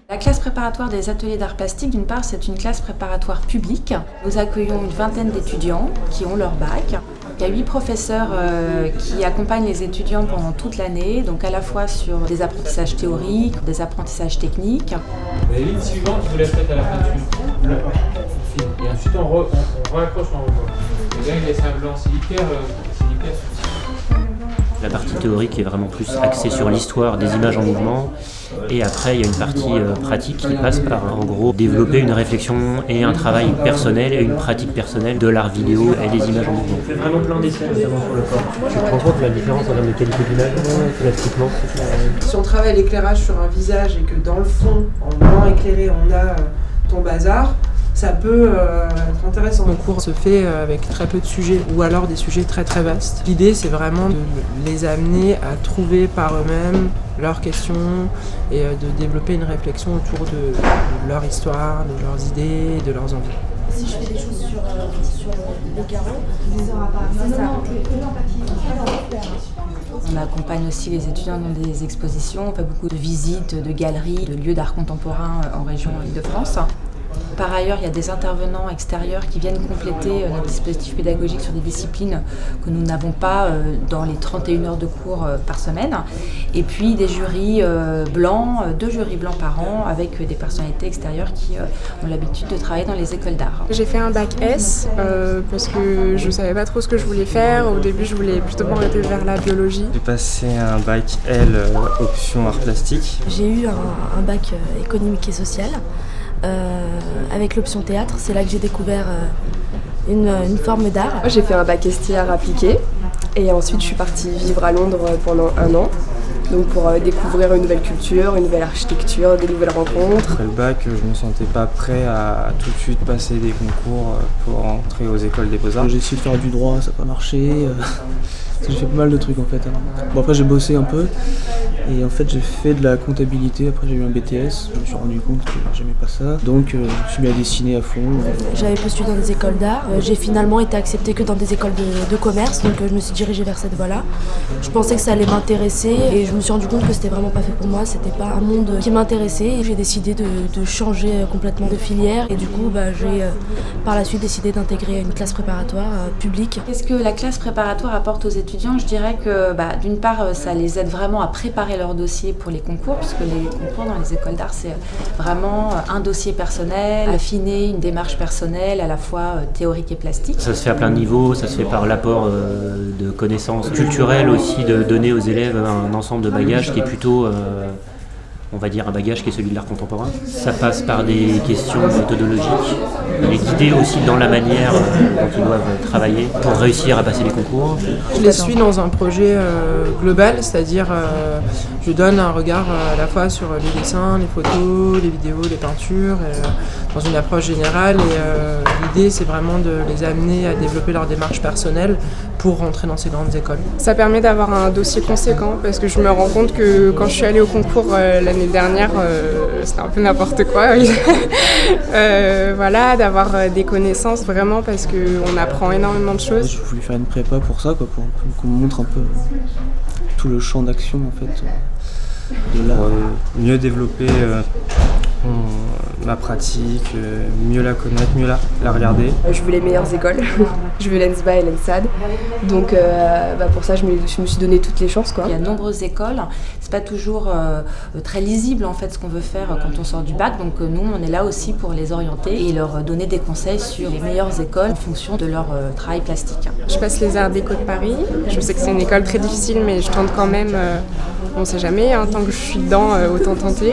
La classe préparatoire des ateliers d'art plastique, d'une part, c'est une classe préparatoire publique. Nous accueillons une vingtaine d'étudiants qui ont leur bac. Il y a 8 professeurs qui accompagnent les étudiants pendant toute l'année, donc à la fois sur des apprentissages théoriques, des apprentissages techniques. La ligne suivante, vous la faites à la peinture. Et ensuite, on raccroche, on revoit. Et là, il laisse un blanc, c'est hyper La partie théorique est vraiment plus axée sur l'histoire des images en mouvement. Et après, il y a une partie pratique qui passe par, en gros, développer une réflexion et un travail personnel et une pratique personnelle de l'art vidéo et des images en mouvement. On fait vraiment plein d'essais, notamment sur le corps. Tu te rends compte de la différence en termes de qualité d'image, plastiquement? Si on travaille l'éclairage sur un visage et que dans le fond, en blanc éclairé, on a ton bazar, ça peut être intéressant. Mon cours se fait avec très peu de sujets ou alors des sujets très très vastes. L'idée, c'est vraiment de les amener à trouver par eux-mêmes leurs questions et de développer une réflexion autour de leur histoire, de leurs idées, de leurs envies. Si je fais des choses sur les carreaux, c'est ça. On accompagne aussi les étudiants dans des expositions, on fait beaucoup de visites, de galeries, de lieux d'art contemporain en région Île-de-France. Par ailleurs, il y a des intervenants extérieurs qui viennent compléter notre dispositif pédagogique sur des disciplines que nous n'avons pas dans les 31 heures de cours par semaine. Et puis des jurys blancs, 2 jurys blancs par an avec des personnalités extérieures qui ont l'habitude de travailler dans les écoles d'art. J'ai fait un bac S parce que je ne savais pas trop ce que je voulais faire. Au début, je voulais plutôt m'orienter vers la biologie. J'ai passé un bac L, option art plastique. J'ai eu un bac économique et social. Avec l'option théâtre, c'est là que j'ai découvert une forme d'art. Moi, j'ai fait un bac ST art appliqué et ensuite je suis partie vivre à Londres pendant 1 an. Donc pour découvrir une nouvelle culture, une nouvelle architecture, des nouvelles rencontres. Après le bac, je me sentais pas prêt à tout de suite passer des concours pour entrer aux écoles des beaux-arts. J'ai essayé de faire du droit, ça n'a pas marché. J'ai fait pas mal de trucs en fait. Bon, après j'ai bossé un peu et en fait j'ai fait de la comptabilité, après j'ai eu un BTS, je me suis rendu compte que j'aimais pas ça. Donc je me suis mis à dessiner à fond. J'avais postulé dans des écoles d'art, j'ai finalement été acceptée que dans des écoles de commerce, donc je me suis dirigée vers cette voie-là. Je pensais que ça allait m'intéresser et je me suis rendu compte que c'était vraiment pas fait pour moi, c'était pas un monde qui m'intéressait. Et j'ai décidé de changer complètement de filière et du coup j'ai par la suite décidé d'intégrer une classe préparatoire publique. Qu'est-ce que la classe préparatoire apporte aux étudiants ? Je dirais que d'une part, ça les aide vraiment à préparer leur dossier pour les concours, puisque les concours dans les écoles d'art, c'est vraiment un dossier personnel, affiner une démarche personnelle à la fois théorique et plastique. Ça se fait à plein de niveaux, ça se fait par l'apport de connaissances culturelles aussi, de donner aux élèves un ensemble de bagages qui est plutôt... on va dire un bagage qui est celui de l'art contemporain. Ça passe par des questions méthodologiques, les guider aussi dans la manière dont ils doivent travailler pour réussir à passer les concours. Je les suis dans un projet global, c'est-à-dire je donne un regard à la fois sur les dessins, les photos, les vidéos, les peintures, dans une approche générale. Et l'idée, c'est vraiment de les amener à développer leur démarche personnelle pour rentrer dans ces grandes écoles. Ça permet d'avoir un dossier conséquent parce que je me rends compte que quand je suis allée au concours l'année dernière, c'était un peu n'importe quoi. Voilà, d'avoir des connaissances vraiment parce qu'on apprend énormément de choses. Je voulais faire une prépa pour ça, quoi, pour qu'on me montre un peu tout le champ d'action en fait de l'art. Mieux développer ma pratique, mieux la connaître, mieux la regarder. Je veux les meilleures écoles, je veux l'ENSBA et l'ENSAD, donc pour ça je me suis donné toutes les chances, quoi. Il y a de nombreuses écoles, c'est pas toujours très lisible en fait ce qu'on veut faire quand on sort du bac, donc nous on est là aussi pour les orienter et leur donner des conseils sur les meilleures écoles en fonction de leur travail plastique. Je passe les Arts Déco de Paris, je sais que c'est une école très difficile mais je tente quand même, on sait jamais, tant que je suis dedans autant tenter.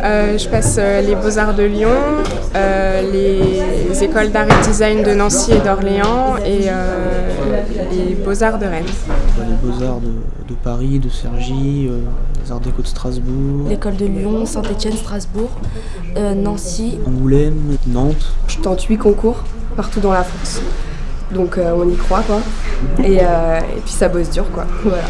Je passe les Beaux-Arts de Lyon, les écoles d'art et design de Nancy et d'Orléans et les Beaux-Arts de Rennes. Les Beaux-Arts de Paris, de Cergy, les Arts Déco de Strasbourg. L'école de Lyon, Saint-Étienne, Strasbourg, Nancy. Angoulême, Nantes. Je tente 8 concours partout dans la France, donc on y croit, quoi. Et puis ça bosse dur, quoi. Voilà.